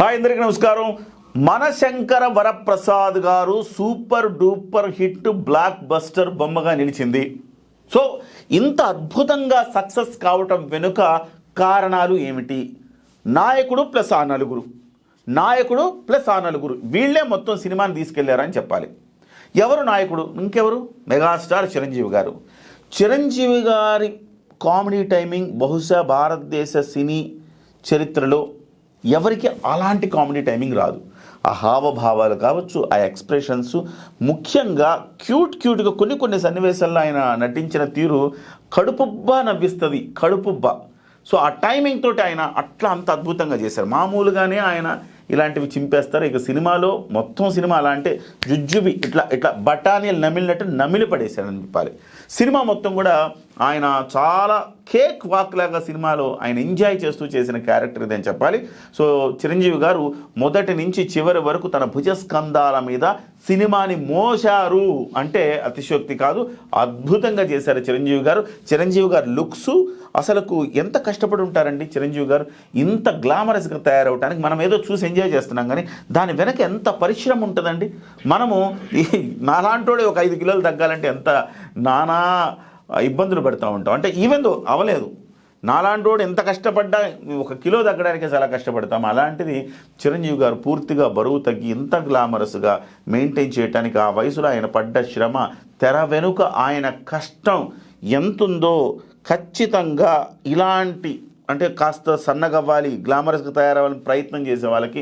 Hi అందరికీ నమస్కారం. Mana Shankara Varaprasad garu super duper hit blockbuster బొమ్మగా నిలిచింది. సో ఇంత అద్భుతంగా సక్సెస్ కావటం వెనుక కారణాలు ఏమిటి? నాయకుడు ప్లస్ ఆ నలుగురు వీళ్ళే మొత్తం సినిమాని తీసుకెళ్లారని చెప్పాలి. ఎవరు నాయకుడు? ఇంకెవరు? మెగాస్టార్ చిరంజీవి గారు. చిరంజీవి గారి కామెడీ టైమింగ్ బహుశా భారతదేశ సినీ చరిత్రలో ఎవరికి అలాంటి కామెడీ టైమింగ్ రాదు. ఆ హావభావాలు కావచ్చు, ఆ ఎక్స్ప్రెషన్స్, ముఖ్యంగా క్యూట్గా కొన్ని సన్నివేశాల్లో ఆయన నటించిన తీరు కడుపుబ్బా నవ్విస్తుంది. సో ఆ టైమింగ్ తోటి ఆయన అట్లా అంత అద్భుతంగా చేశారు. మామూలుగానే ఆయన ఇలాంటివి చింపేస్తారు. ఇక సినిమాలో మొత్తం సినిమా అలా అంటే జుజ్జుబి ఇట్లా బఠానీలు నమిలినట్టు నమిలి పడేశాడని చెప్పాలి. సినిమా మొత్తం కూడా ఆయన చాలా కేక్ వాక్ లాగా సినిమాలో ఆయన ఎంజాయ్ చేస్తూ చేసిన క్యారెక్టర్ ఇదని చెప్పాలి. సో చిరంజీవి గారు మొదటి నుంచి చివరి వరకు తన భుజస్కంధాల మీద సినిమాని మోశారు అంటే అతిశయోక్తి కాదు. అద్భుతంగా చేశారు చిరంజీవి గారు లుక్స్ అసలుకు ఎంత కష్టపడి ఉంటారండి. చిరంజీవి గారు ఇంత గ్లామరస్గా తయారవడానికి మనం ఏదో చూసి ఎంజాయ్ చేస్తున్నాం, కానీ దాని వెనక ఎంత పరిశ్రమ ఉంటుందండి. మనము నాలాంటోడే ఒక 5 కిలోలు తగ్గాలంటే ఎంత నానా ఇబ్బందులు పడుతూ ఉంటాం. అంటే ఈవెన్ దో అవలేదు, నాలాంటోడు ఎంత కష్టపడ్డా 1 కిలో తగ్గడానికే చాలా కష్టపడతాం. అలాంటిది చిరంజీవి గారు పూర్తిగా బరువు తగ్గి ఇంత గ్లామరస్గా మెయింటైన్ చేయడానికి ఆ వయసులో ఆయన పడ్డ శ్రమ, తెర వెనుక ఆయన కష్టం ఎంతుందో ఖచ్చితంగా ఇలాంటి అంటే కాస్త సన్నగవ్వాలి, గ్లామరస్గా తయారవ్వాలని ప్రయత్నం చేసే వాళ్ళకి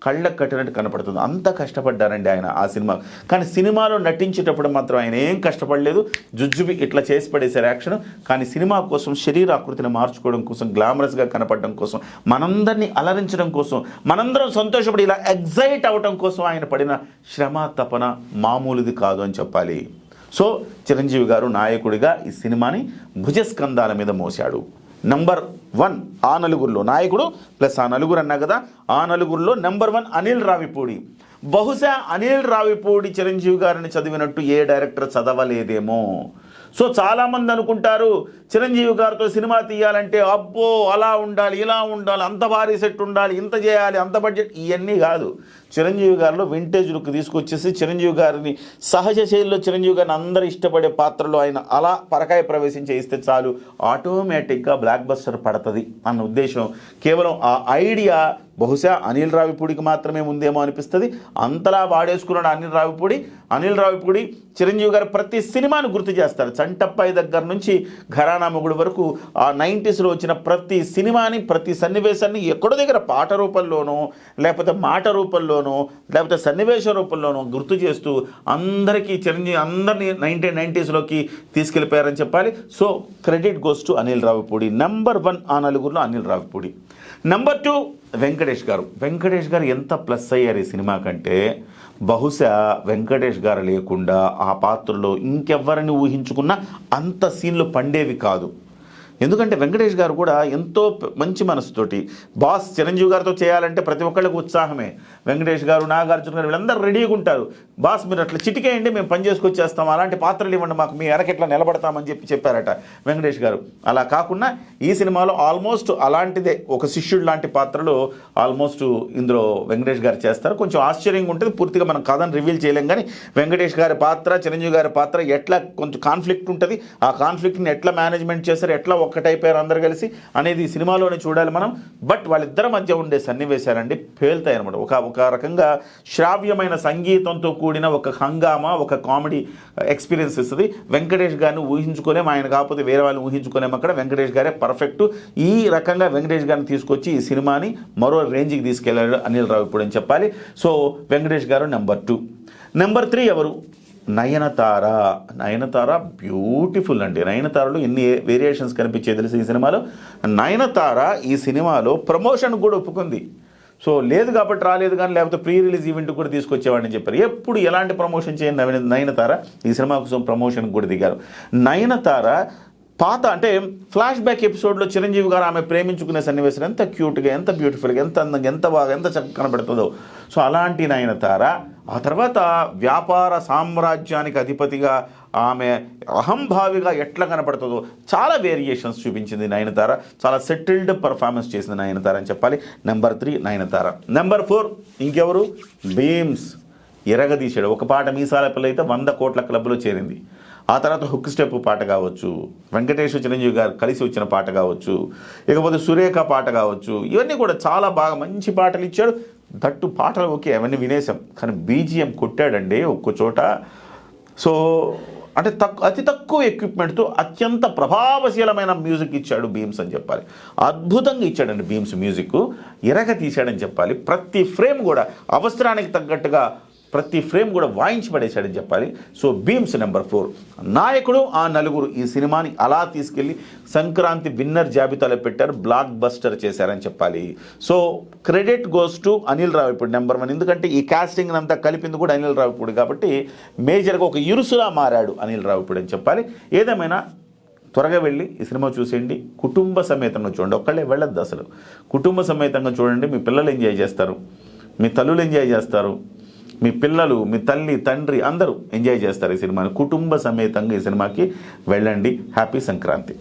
కళ్ళకు కట్టినట్టు కనపడుతుంది. అంత కష్టపడ్డారండి ఆయన ఆ సినిమా. కానీ సినిమాలో నటించేటప్పుడు మాత్రం ఆయన ఏం కష్టపడలేదు. జుజ్జుబి ఇట్లా చేసి పడేశారు యాక్షన్. కానీ సినిమా కోసం శరీరాకృతిని మార్చుకోవడం కోసం, గ్లామరస్గా కనపడడం కోసం, మనందరినీ అలరించడం కోసం, మనందరం సంతోషపడి ఇలా ఎగ్జైట్ అవడం కోసం ఆయన పడిన శ్రమ తపన మామూలుది కాదు అని చెప్పాలి. సో చిరంజీవి గారు నాయకుడిగా ఈ సినిమాని భుజస్కంధాల మీద మోశాడు. నంబర్ 1 ఆ నలుగురిలో నాయకుడు ప్లస్ ఆ నలుగురు అన్నా కదా, ఆ నలుగురిలో నంబర్ 1 అనిల్ రావిపూడి. బహుశా అనిల్ రావిపూడి చిరంజీవి గారిని చదివినట్టు ఏ డైరెక్టర్ చదవలేదేమో. సో చాలామంది అనుకుంటారు చిరంజీవి గారితో సినిమా తీయాలంటే అబ్బో అలా ఉండాలి, ఇలా ఉండాలి, అంత భారీ సెట్ ఉండాలి, ఇంత చేయాలి, అంత బడ్జెట్, ఇవన్నీ కాదు. చిరంజీవి గారిలో వింటేజ్ లుక్ తీసుకొచ్చేసి చిరంజీవి గారిని సహజ శైలిలో చిరంజీవి గారిని అందరూ ఇష్టపడే పాత్రలో ఆయన అలా పరకాయ ప్రవేశం చేయిస్తే చాలు, ఆటోమేటిక్గా బ్లాక్ బస్టర్ పడుతుంది అన్న ఉద్దేశం. కేవలం ఆ ఐడియా బహుశా అనిల్ రావిపూడికి మాత్రమే ఉందేమో అనిపిస్తుంది. అంతలా వాడేసుకున్నాడు అనిల్ రావిపూడి. చిరంజీవి గారు ప్రతి సినిమాను గుర్తు చేస్తారు. చంటప్పాయి దగ్గర నుంచి ఘరానా మొగుడు వరకు ఆ 90స్లో వచ్చిన ప్రతి సినిమాని, ప్రతి సన్నివేశాన్ని ఎక్కడో దగ్గర పాట రూపంలోనో లేకపోతే మాట రూపంలోనో లేకపోతే సన్నివేశ రూపంలోనో గుర్తు చేస్తూ అందరినీ 1990స్లోకి తీసుకెళ్ళిపోయారని చెప్పాలి. So credit goes to Anil Ravipudi. Number 1 ఆ నలుగురిలో అనిల్ రావిపూడి. నంబర్ 2 వెంకటేష్ గారు ఎంత ప్లస్ అయ్యారు ఈ సినిమా కంటే, బహుశా వెంకటేష్ గారు లేకుండా ఆ పాత్రలో ఇంకెవ్వరిని ఊహించుకున్నా అంత సీన్లు పండేవి కాదు. ఎందుకంటే వెంకటేష్ గారు కూడా ఎంతో మంచి మనసుతోటి బాస్ చిరంజీవి గారితో చేయాలంటే ప్రతి ఒక్కళ్ళకి ఉత్సాహమే. వెంకటేష్ గారు, నాగార్జున గారు వీళ్ళందరూ రెడీగా ఉంటారు. బాస్ మీరు అట్లా చిటికేయండి, మేము పని చేసుకొచ్చేస్తాం, అలాంటి పాత్రలు ఇవ్వండి మాకు, మీ ఎరకెట్లా నిలబడతామని చెప్పారట వెంకటేష్ గారు. అలా కాకుండా ఈ సినిమాలో ఆల్మోస్ట్ అలాంటిదే, ఒక శిష్యుడు లాంటి పాత్రలో ఆల్మోస్ట్ ఇందులో వెంకటేష్ గారు చేస్తారు. కొంచెం ఆశ్చర్యంగా ఉంటుంది. పూర్తిగా మనం కథను రివీల్ చేయలేం, కానీ వెంకటేష్ గారి పాత్ర, చిరంజీవి గారి పాత్ర ఎట్లా కొంచెం కాన్ఫ్లిక్ట్ ఉంటుంది, ఆ కాన్ఫ్లిక్ట్ని ఎట్లా మేనేజ్మెంట్ చేస్తారు, ఎట్లా ఒక్కటైపోయారు అందరు కలిసి అనేది సినిమాలోనే చూడాలి మనం. బట్ వాళ్ళిద్దరి మధ్య ఉండే సన్నివేశాలండి పేలుతాయి అనమాట. ఒక రకంగా శ్రావ్యమైన సంగీతంతో కూడిన ఒక హంగామా, ఒక కామెడీ ఎక్స్పీరియన్స్ ఇస్తుంది. వెంకటేష్ గారిని ఊహించుకోలేము, ఆయన కాకపోతే వేరే వాళ్ళని ఊహించుకోలేము. అక్కడ వెంకటేష్ గారే పర్ఫెక్ట్. ఈ రకంగా వెంకటేష్ గారిని తీసుకొచ్చి ఈ సినిమాని మరో రేంజ్కి తీసుకెళ్లాడు అనిల్ రావిపూడి అని చెప్పాలి. సో వెంకటేష్ గారు నంబర్ 2. నంబర్ 3 ఎవరు? నయనతార బ్యూటిఫుల్ అండి. నయనతారలో ఎన్ని వేరియేషన్స్ కనిపించేది తెలుసు ఈ సినిమాలో. నయనతార ఈ సినిమాలో ప్రమోషన్ కూడా ఒప్పుకుంది. సో లేదు కాబట్టి రాలేదు, కానీ లేకపోతే ప్రీ రిలీజ్ ఈవెంట్ కూడా తీసుకొచ్చేవాడిని చెప్పారు. ఎప్పుడు ఎలాంటి ప్రమోషన్ చేయని నయనతార ఈ సినిమా కోసం ప్రమోషన్ కూడా దిగారు. నయనతార పాత అంటే ఫ్లాష్ బ్యాక్ ఎపిసోడ్లో చిరంజీవి గారు ఆమె ప్రేమించుకునే సన్నివేశం ఎంత క్యూట్గా, ఎంత బ్యూటిఫుల్గా, ఎంత అందంగా, ఎంత బాగా, ఎంత చక్కగా కనబడుతుందో. సో అలాంటి నయనతార ఆ తర్వాత వ్యాపార సామ్రాజ్యానికి అధిపతిగా ఆమె అహంభావిగా ఎట్లా కనపడుతుందో చాలా వేరియేషన్స్ చూపించింది నయనతార. చాలా సెటిల్డ్ పర్ఫార్మెన్స్ చేసింది నయనతార అని చెప్పాలి. నెంబర్ 3 నయనతార. నెంబర్ 4 ఇంకెవరు? బీమ్స్. ఎరగదీశాడు. ఒక పాట మీసాల పిల్ల అయితే 100 కోట్ల క్లబ్లో చేరింది. ఆ తర్వాత హుక్ స్టెప్ పాట కావచ్చు, వెంకటేశ్వర చిరంజీవి గారు కలిసి వచ్చిన పాట కావచ్చు, ఇకపోతే సురేఖ పాట కావచ్చు, ఇవన్నీ కూడా చాలా బాగా మంచి పాటలు ఇచ్చాడు. దట్టు పాటలు ఓకే అవన్నీ వినేసాం, కానీ బీజిఎం కొట్టాడండి ఒక్కో చోట. సో అంటే అతి తక్కువ ఎక్విప్మెంట్తో అత్యంత ప్రభావశీలమైన మ్యూజిక్ ఇచ్చాడు బీమ్స్ అని చెప్పాలి. అద్భుతంగా ఇచ్చాడండి బీమ్స్ మ్యూజిక్. ఎరగ తీశాడని చెప్పాలి. ప్రతి ఫ్రేమ్ కూడా అవసరానికి తగ్గట్టుగా ప్రతి ఫ్రేమ్ కూడా వాయించి పడేశాడని చెప్పాలి. So beams number 4. నాయకుడు ఆ నలుగురు ఈ సినిమాని అలా తీసుకెళ్ళి సంక్రాంతి విన్నర్ జాబితాలో పెట్టారు, బ్లాక్ బస్టర్ చేశారని చెప్పాలి. So credit goes to Anil Ravipudi number 1. ఎందుకంటే ఈ కాస్టింగ్ అంతా కలిపింది కూడా అనిల్ రావిపూడి కాబట్టి మేజర్గా ఒక ఇరుసులా మారాడు అనిల్ రావిపూడి అని చెప్పాలి. ఏదేమైనా త్వరగా వెళ్ళి ఈ సినిమా చూసేయండి. కుటుంబ సమేతంగా చూడండి, ఒక్కళ్ళే వెళ్ళొద్దు అసలు. కుటుంబ సమేతంగా చూడండి. మీ పిల్లలు ఎంజాయ్ చేస్తారు, మీ తల్లులు ఎంజాయ్ చేస్తారు, మీ పిల్లలు, మీ తల్లి, తండ్రి అందరూ ఎంజాయ్ చేస్తారు ఈ సినిమాని. కుటుంబ సమేతంగా ఈ సినిమాకి వెళ్ళండి. హ్యాపీ సంక్రాంతి.